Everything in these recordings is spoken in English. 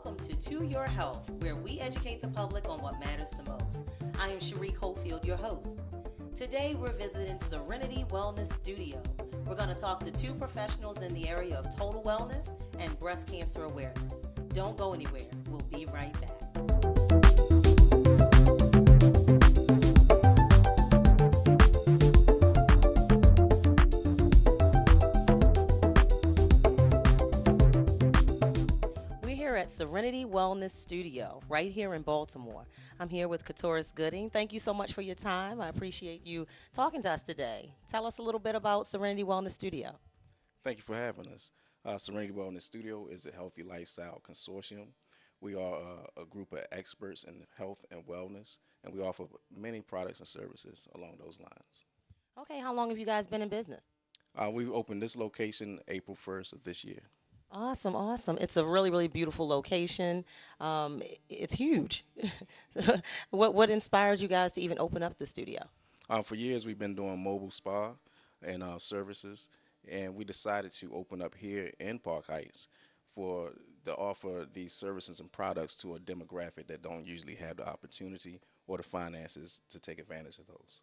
welcome to Your Health, where we educate the public on what matters the most. I am Sharique Hopefield, your host. Today we're visiting Serenity Wellness Studio. We're going to talk to two professionals in the area of total wellness and breast cancer awareness. Don't go anywhere. We'll be right back. At Serenity Wellness Studio, right here in Baltimore. I'm here with Katoris Gooding. Thank you so much for your time. I appreciate you talking to us today. Tell us a little bit about Serenity Wellness Studio. Thank you for having us. Serenity Wellness Studio is a healthy lifestyle consortium. We are a group of experts in health and wellness, and we offer many products and services along those lines. Okay, how long have you guys been in business? We opened this location April 1st of this year. Awesome, awesome. It's a really, really beautiful location. It's huge. What inspired you guys to even open up the studio? For years, we've been doing mobile spa and services, and we decided to open up here in Park Heights to offer these services and products to a demographic that don't usually have the opportunity or the finances to take advantage of those.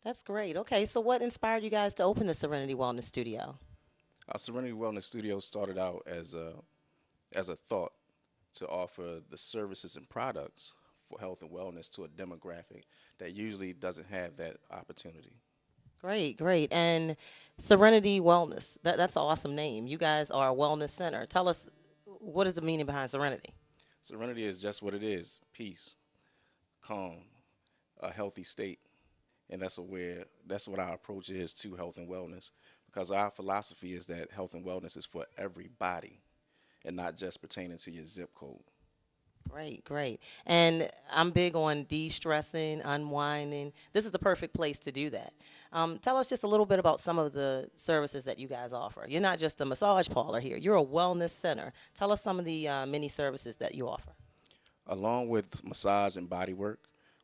That's great. Okay, so what inspired you guys to open the Serenity Wellness Studio? Our Serenity Wellness Studio started out as a thought to offer the services and products for health and wellness to a demographic that usually doesn't have that opportunity. Great, great. And Serenity Wellness, that's an awesome name. You guys are a wellness center. Tell us, what is the meaning behind Serenity? Serenity is just what it is: peace, calm, a healthy state. And that's what our approach is to health and wellness, because our philosophy is that health and wellness is for everybody and not just pertaining to your zip code. Great, great. And I'm big on de-stressing, unwinding. This is the perfect place to do that. Tell us just a little bit about some of the services that you guys offer. You're not just a massage parlor here. You're a wellness center. Tell us some of the many services that you offer. Along with massage and body work,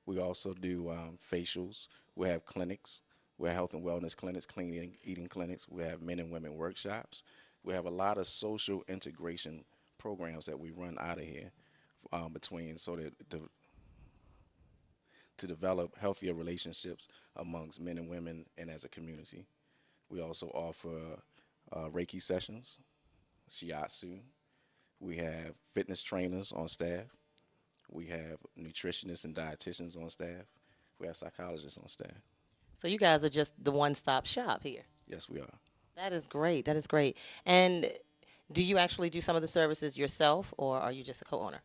we also do facials. We have clinics. We have health and wellness clinics, clean eating clinics. We have men and women workshops. We have a lot of social integration programs that we run out of here to develop healthier relationships amongst men and women and as a community. We also offer Reiki sessions, shiatsu. We have fitness trainers on staff. We have nutritionists and dietitians on staff. We have psychologists on staff. So you guys are just the one-stop shop here. Yes, we are. That is great. That is great. And do you actually do some of the services yourself, or are you just a co-owner?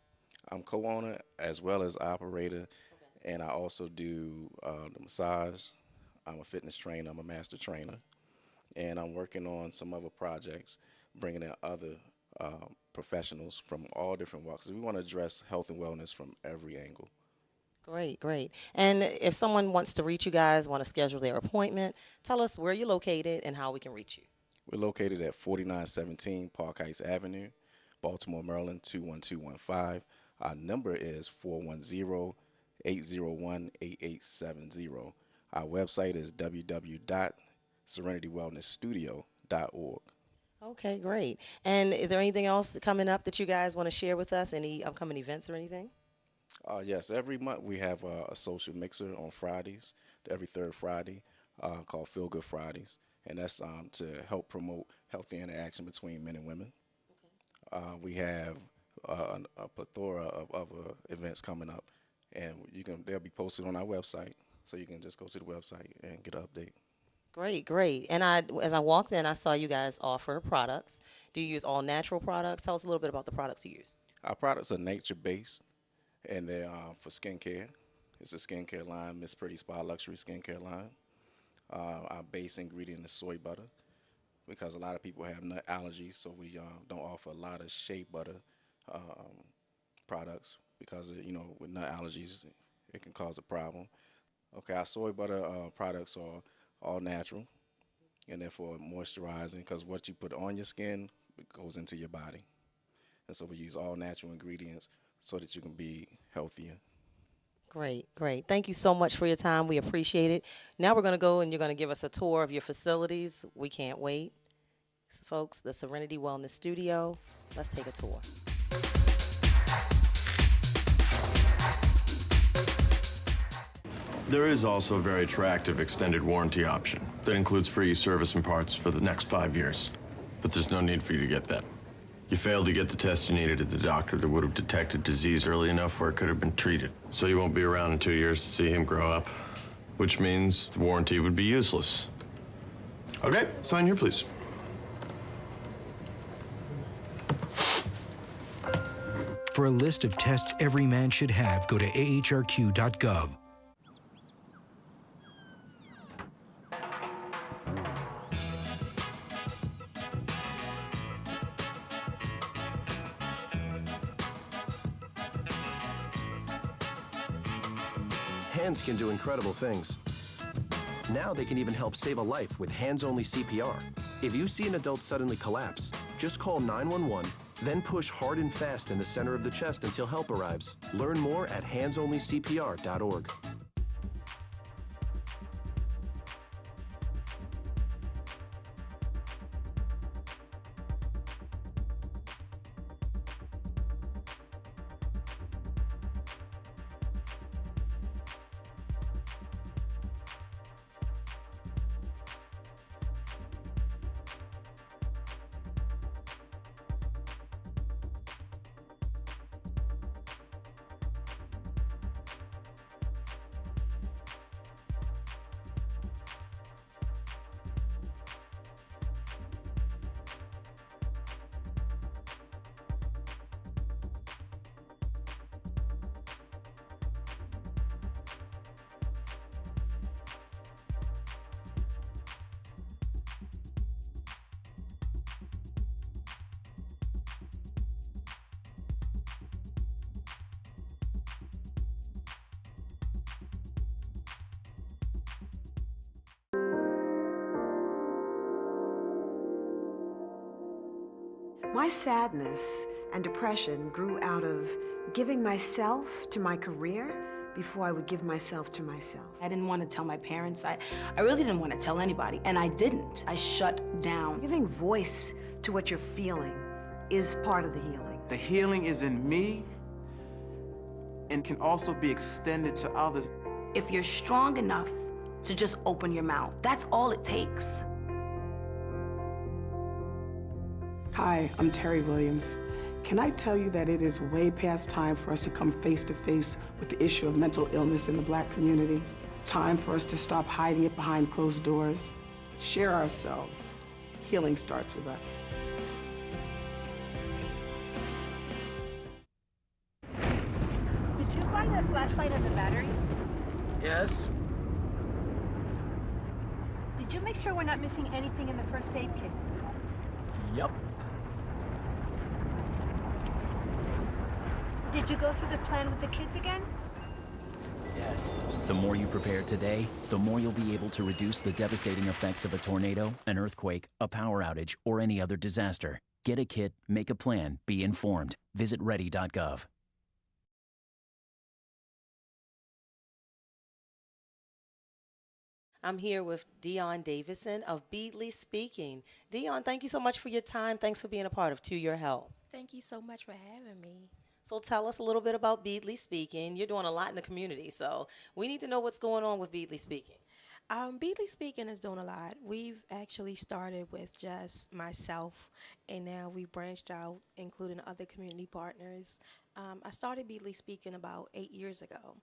I'm co-owner as well as operator, okay. And I also do the massage. I'm a fitness trainer. I'm a master trainer. And I'm working on some other projects, bringing in other professionals from all different walks. We want to address health and wellness from every angle. Great, great. And if someone wants to reach you guys, want to schedule their appointment, tell us where you're located and how we can reach you. We're located at 4917 Park Heights Avenue, Baltimore, Maryland, 21215. Our number is 410-801-8870. Our website is www.serenitywellnessstudio.org. Okay, great. And is there anything else coming up that you guys want to share with us? Any upcoming events or anything? Yes, every month we have a social mixer on Fridays, every third Friday, called Feel Good Fridays, and that's to help promote healthy interaction between men and women. Okay. We have a plethora of other events coming up, and they'll be posted on our website, so you can just go to the website and get an update. Great, great. And as I walked in, I saw you guys offer products. Do you use all natural products? Tell us a little bit about the products you use. Our products are nature-based, and they're for skincare. It's a skincare line, Miss Pretty Spa Luxury Skincare line. Our base ingredient is soy butter, because a lot of people have nut allergies, so we don't offer a lot of shea butter products, because with nut allergies, it can cause a problem. Okay, our soy butter products are all natural, and therefore moisturizing, because what you put on your skin goes into your body. And so we use all natural ingredients so that you can be healthier. Great, great. Thank you so much for your time. We appreciate it. Now we're going to go and you're going to give us a tour of your facilities. We can't wait. Folks, the Serenity Wellness Studio. Let's take a tour. There is also a very attractive extended warranty option that includes free service and parts for the next 5 years. But there's no need for you to get that. You failed to get the test you needed at the doctor that would have detected disease early enough where it could have been treated. So you won't be around in 2 years to see him grow up, which means the warranty would be useless. Okay, sign here, please. For a list of tests every man should have, go to ahrq.gov. Hands can do incredible things. Now they can even help save a life with hands-only CPR. If you see an adult suddenly collapse, just call 911, then push hard and fast in the center of the chest until help arrives. Learn more at handsonlycpr.org. My sadness and depression grew out of giving myself to my career before I would give myself to myself. I didn't want to tell my parents. I really didn't want to tell anybody, and I didn't. I shut down. Giving voice to what you're feeling is part of the healing. The healing is in me and can also be extended to others. If you're strong enough to just open your mouth, that's all it takes. Hi, I'm Terry Williams. Can I tell you that it is way past time for us to come face to face with the issue of mental illness in the Black community? Time for us to stop hiding it behind closed doors. Share ourselves. Healing starts with us. Did you buy the flashlight and the batteries? Yes. Did you make sure we're not missing anything in the first aid kit? Yep. Did you go through the plan with the kids again? Yes. The more you prepare today, the more you'll be able to reduce the devastating effects of a tornado, an earthquake, a power outage, or any other disaster. Get a kit, make a plan, be informed. Visit ready.gov. I'm here with Dion Davison of Beadley Speaking. Dion, thank you so much for your time. Thanks for being a part of To Your Health. Thank you so much for having me. So tell us a little bit about Beadley Speaking. You're doing a lot in the community, so we need to know what's going on with Beadley Speaking. Beadley Speaking is doing a lot. We've actually started with just myself, and now we branched out, including other community partners. I started Beadley Speaking about 8 years ago,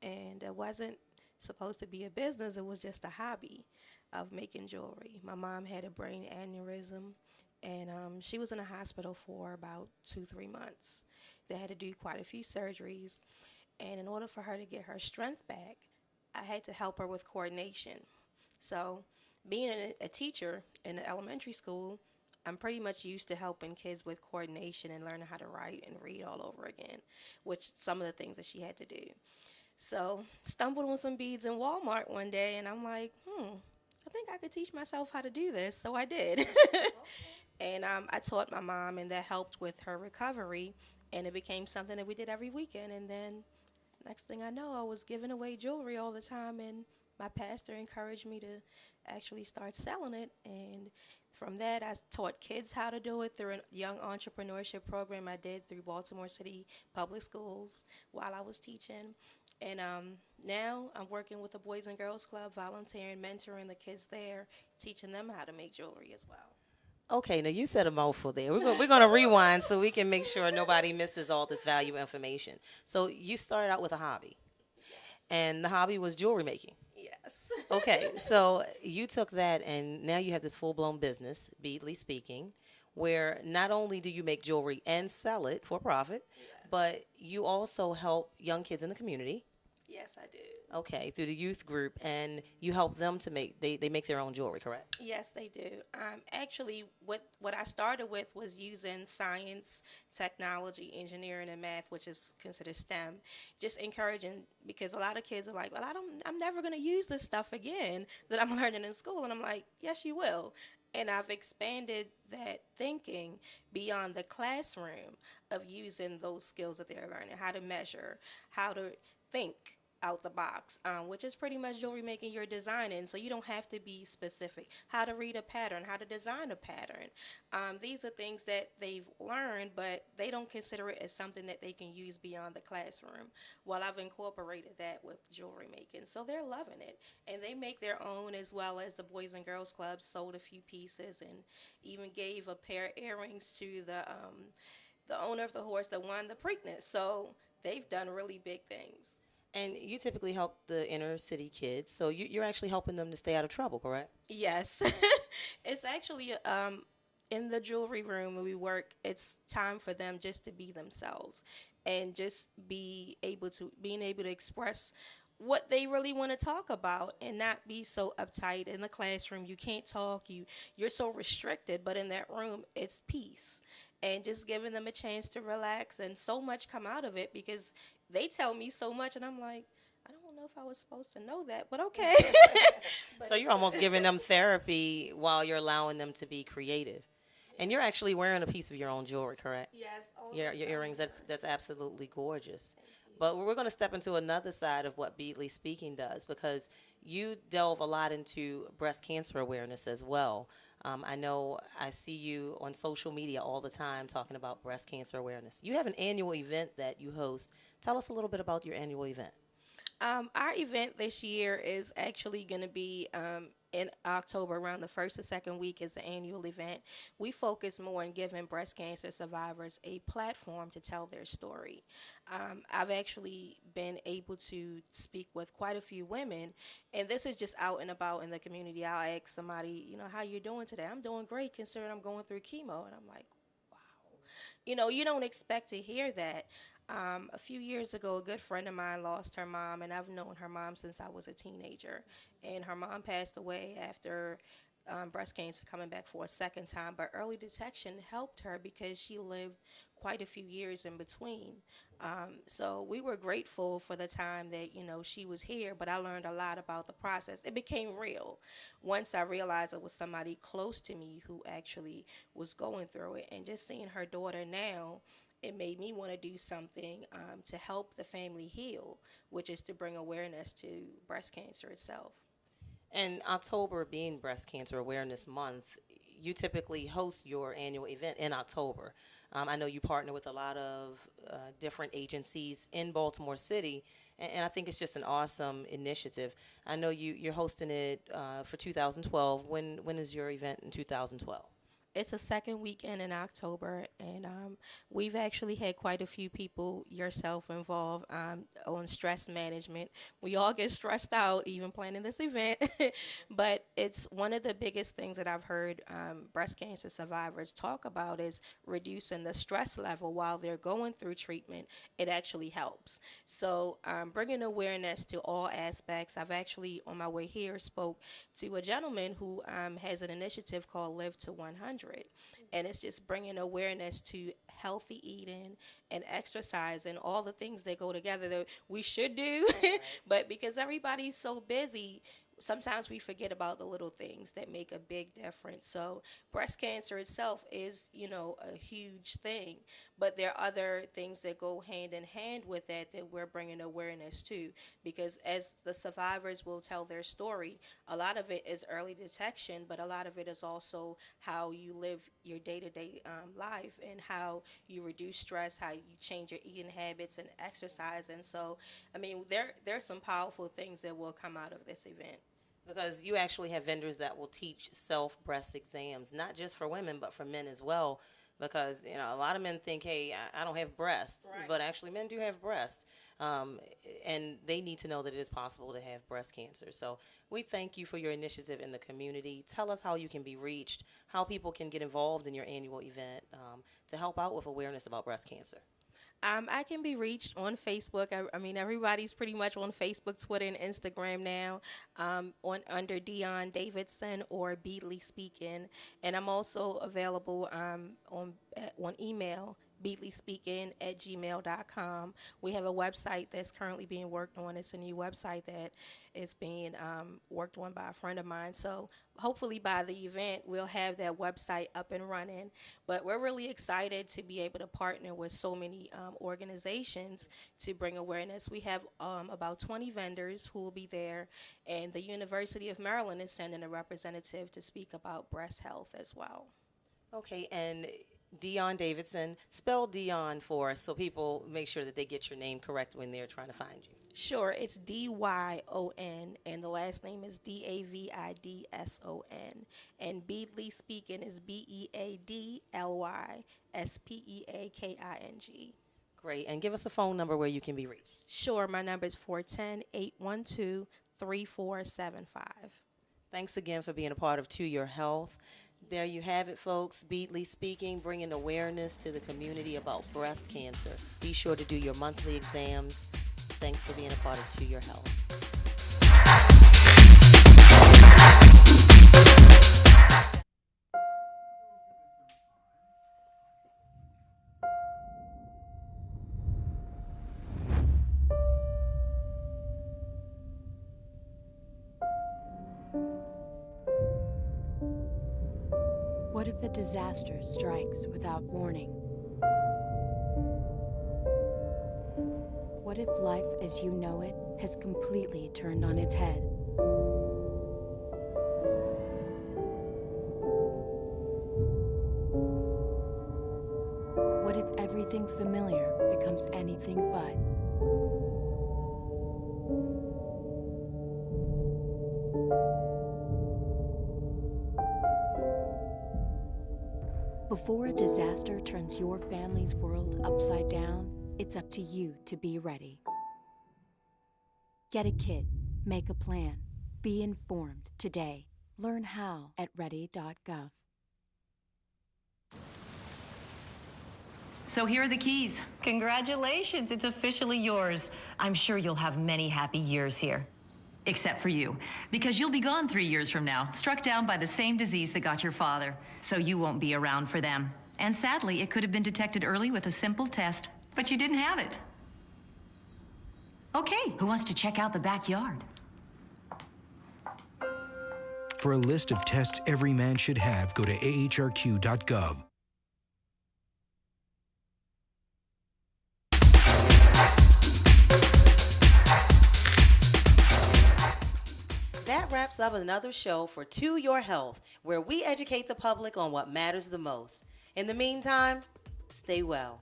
and it wasn't supposed to be a business. It was just a hobby of making jewelry. My mom had a brain aneurysm, and she was in a hospital for about 2-3 months. They had to do quite a few surgeries, and in order for her to get her strength back, I had to help her with coordination. So being a teacher in the elementary school, I'm pretty much used to helping kids with coordination and learning how to write and read all over again, which some of the things that she had to do. So stumbled on some beads in Walmart one day, and I'm like, I think I could teach myself how to do this. So I did. And I taught my mom, and that helped with her recovery, and it became something that we did every weekend. And then next thing I know, I was giving away jewelry all the time, and my pastor encouraged me to actually start selling it, and From that, I taught kids how to do it through a young entrepreneurship program I did through Baltimore City Public Schools while I was teaching. And now I'm working with the Boys and Girls Club, volunteering, mentoring the kids there, teaching them how to make jewelry as well. Okay, now you said a mouthful there. We're going to rewind so we can make sure nobody misses all this valuable information. So you started out with a hobby, and the hobby was jewelry making. Yes. Okay, so you took that, and now you have this full-blown business, Beadly Speaking, where not only do you make jewelry and sell it for profit, but you also help young kids in the community. Yes, I do. Okay, through the youth group, and you help them to make, they make their own jewelry, correct? Yes, they do. Actually, what I started with was using science, technology, engineering, and math, which is considered STEM. Just encouraging, because a lot of kids are like, well, I'm never going to use this stuff again that I'm learning in school. And I'm like, yes, you will. And I've expanded that thinking beyond the classroom of using those skills that they're learning, how to measure, how to think out the box, which is pretty much jewelry making you're designing, so you don't have to be specific. How to read a pattern, how to design a pattern. These are things that they've learned, but they don't consider it as something that they can use beyond the classroom. Well, I've incorporated that with jewelry making, so they're loving it. And they make their own, as well as the Boys and Girls Club sold a few pieces and even gave a pair of earrings to the owner of the horse that won the Preakness. So they've done really big things. And you typically help the inner city kids, so you're actually helping them to stay out of trouble, correct? Yes. It's actually in the jewelry room where we work, it's time for them just to be themselves and just being able to express what they really want to talk about and not be so uptight. In the classroom, you can't talk, you're so restricted, but in that room, it's peace. And just giving them a chance to relax, and so much come out of it because they tell me so much, and I'm like, I don't know if I was supposed to know that, but okay. So you're almost giving them therapy while you're allowing them to be creative. And you're actually wearing a piece of your own jewelry, correct? Yes. Your earrings, that's absolutely gorgeous. But we're going to step into another side of what Beadly Speaking does, because you delve a lot into breast cancer awareness as well. I know I see you on social media all the time talking about breast cancer awareness. You have an annual event that you host. Tell us a little bit about your annual event. Our event this year is actually going to be in October, around the first or second week is the annual event. We focus more on giving breast cancer survivors a platform to tell their story. I've actually been able to speak with quite a few women, and this is just out and about in the community. I'll ask somebody, how you doing today? I'm doing great considering I'm going through chemo. And I'm like, wow. You don't expect to hear that. A few years ago, a good friend of mine lost her mom, and I've known her mom since I was a teenager. And her mom passed away after breast cancer coming back for a second time. But early detection helped her because she lived quite a few years in between. So we were grateful for the time that, she was here, but I learned a lot about the process. It became real once I realized it was somebody close to me who actually was going through it. And just seeing her daughter now, it made me want to do something to help the family heal, which is to bring awareness to breast cancer itself. And October being Breast Cancer Awareness Month, you typically host your annual event in October. I know you partner with a lot of different agencies in Baltimore City, and I think it's just an awesome initiative. I know you're hosting it for 2012. When is your event in 2012? It's a second weekend in October, and we've actually had quite a few people, yourself, involved on stress management. We all get stressed out even planning this event, but it's one of the biggest things that I've heard breast cancer survivors talk about is reducing the stress level while they're going through treatment. It actually helps. So bringing awareness to all aspects. I've actually, on my way here, spoke to a gentleman who has an initiative called Live to 100. And it's just bringing awareness to healthy eating and exercise and all the things that go together that we should do. But because everybody's so busy, sometimes we forget about the little things that make a big difference. So breast cancer itself is, a huge thing. But there are other things that go hand in hand with that we're bringing awareness to, because as the survivors will tell their story, a lot of it is early detection, but a lot of it is also how you live your day-to-day life and how you reduce stress, how you change your eating habits and exercise. And so, I mean, there's some powerful things that will come out of this event. Because you actually have vendors that will teach self-breast exams, not just for women, but for men as well. Because, you know, a lot of men think, hey, I don't have breasts, but actually men do have breasts. And they need to know that it is possible to have breast cancer. So we thank you for your initiative in the community. Tell us how you can be reached, how people can get involved in your annual event to help out with awareness about breast cancer. I can be reached on Facebook. I mean, everybody's pretty much on Facebook, Twitter, and Instagram now, under Dion Davidson or Beadley Speaking. And I'm also available on email, beadleyspeaking@gmail.com. We have a website that's currently being worked on. It's a new website that is being worked on by a friend of mine. So hopefully by the event, we'll have that website up and running. But we're really excited to be able to partner with so many organizations to bring awareness. We have about 20 vendors who will be there, and the University of Maryland is sending a representative to speak about breast health as well. Okay, and Dion Davidson, spell Dion for us so people make sure that they get your name correct when they're trying to find you. Sure, it's Dyon, and the last name is Davidson. And Beadley Speaking is BeadlySpeaking. Great, and give us a phone number where you can be reached. Sure, my number is 410-812-3475. Thanks again for being a part of To Your Health. There you have it, folks. Beadley Speaking, bringing awareness to the community about breast cancer. Be sure to do your monthly exams. Thanks for being a part of To Your Health. What if a disaster strikes without warning? What if life as you know it has completely turned on its head? What if everything familiar becomes anything but? Before a disaster turns your family's world upside down, it's up to you to be ready. Get a kit, make a plan, be informed today. Learn how at ready.gov. So here are the keys. Congratulations, it's officially yours. I'm sure you'll have many happy years here. Except for you, because you'll be gone 3 years from now, struck down by the same disease that got your father. So you won't be around for them. And sadly, it could have been detected early with a simple test, but you didn't have it. Okay, who wants to check out the backyard? For a list of tests every man should have, go to ahrq.gov. That wraps up another show for To Your Health, where we educate the public on what matters the most. In the meantime, stay well.